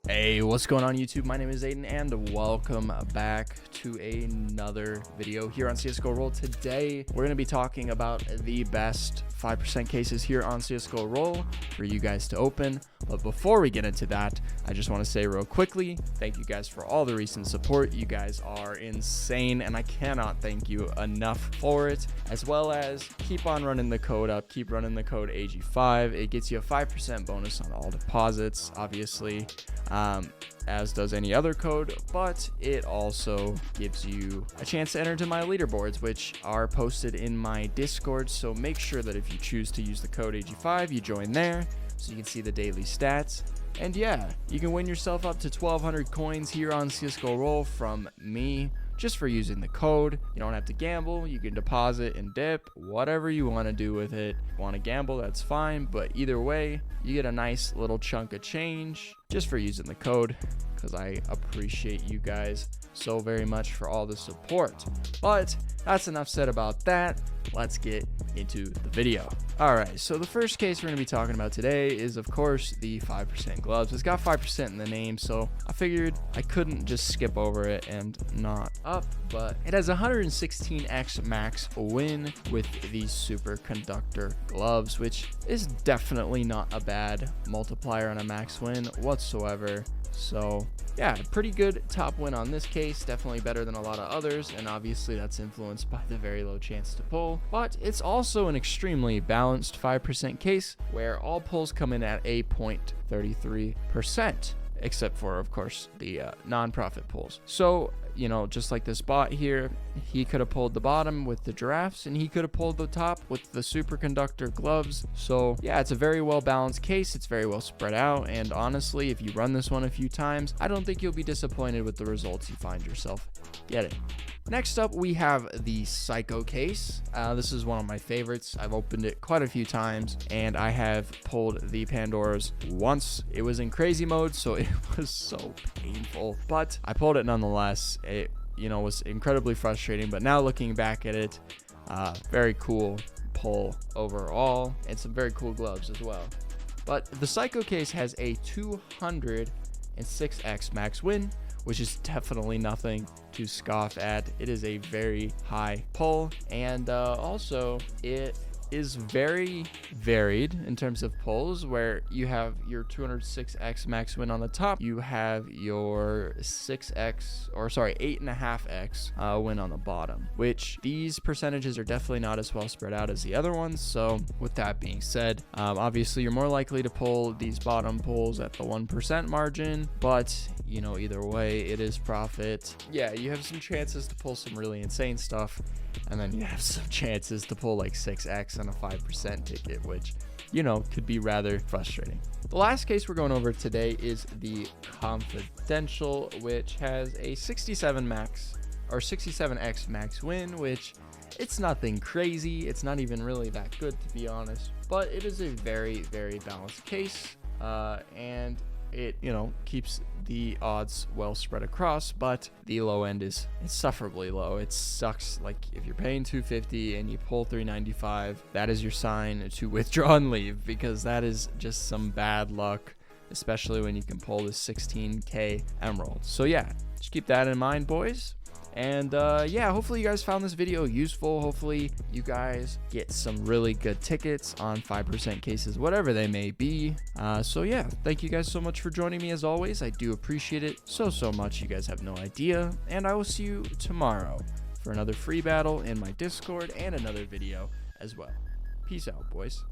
Hey, what's going on YouTube? My name is Aiden and welcome back to another video here on Csgoroll. Today, we're going to be talking about the best 5% cases here on Csgoroll for you guys to open. But before we get into that, I just want to say real quickly, thank you guys for all the recent support. You guys are insane and I cannot thank you enough for it, as well as keep on running the code up, keep running the code AG5. It gets you a 5% bonus on all deposits, obviously. As does any other code, but it also gives you a chance to enter into my leaderboards, which are posted in my Discord. So make sure that if you choose to use the code AG5, you join there so you can see the daily stats. And yeah, you can win yourself up to 1,200 coins here on Csgoroll from me just for using the code. You don't have to gamble. You can deposit and dip, whatever you want to do with it. If you want to gamble, that's fine, but either way, you get a nice little chunk of change just for using the code, because I appreciate you guys so very much for all the support. But that's enough said about that. Let's get into the video. All right, so the first case we're going to be talking about today is, of course, the 5% gloves. It's got 5% in the name, so I figured I couldn't just skip over it and not up, but it has 116x max win with these superconductor gloves, which is definitely not a bad multiplier on a max win whatsoever. So yeah, pretty good top win on this case, definitely better than a lot of others, and obviously that's influenced by the very low chance to pull. But it's also an extremely balanced 5% case where all pulls come in at a 0.33%, except for, of course, the non-profit pulls. So, you know, just like this bot here, he could have pulled the bottom with the giraffes and he could have pulled the top with the superconductor gloves. So yeah, it's a very well balanced case. It's very well spread out, and honestly, if you run this one a few times, I don't think you'll be disappointed with the results you find yourself getting. Next up, we have the Psycho case. This is one of my favorites. I've opened it quite a few times, and I have pulled the Pandoras once. It was in crazy mode, so it was so painful, but I pulled it nonetheless. It, you know, was incredibly frustrating, but now looking back at it, very cool pull overall, and some very cool gloves as well. But the Psycho case has a 206x max win, which is definitely nothing to scoff at. It is a very high pull, and also it is very varied in terms of pulls, where you have your 206x max win on the top, you have your 8.5x win on the bottom, which these percentages are definitely not as well spread out as the other ones. So with that being said, obviously you're more likely to pull these bottom pulls at the 1% margin, but you know, either way, it is profit. Yeah, you have some chances to pull some really insane stuff, and then you have some chances to pull like 6x on a 5% ticket, which, you know, could be rather frustrating. The last case we're going over today is the Confidential, which has a 67x max win, which it's nothing crazy. It's not even really that good, to be honest, but it is a very, very balanced case, and it, you know, keeps the odds well spread across, but the low end is insufferably low. It sucks. Like, if you're paying $250 and you pull $395, that is your sign to withdraw and leave, because that is just some bad luck, especially when you can pull this 16k emerald. So yeah, just keep that in mind, boys. And yeah, hopefully you guys found this video useful. Hopefully you guys get some really good tickets on 5% cases, whatever they may be. So yeah, thank you guys so much for joining me as always. I do appreciate it so much. You guys have no idea. And I will see you tomorrow for another free battle in my Discord and another video as well. Peace out, boys.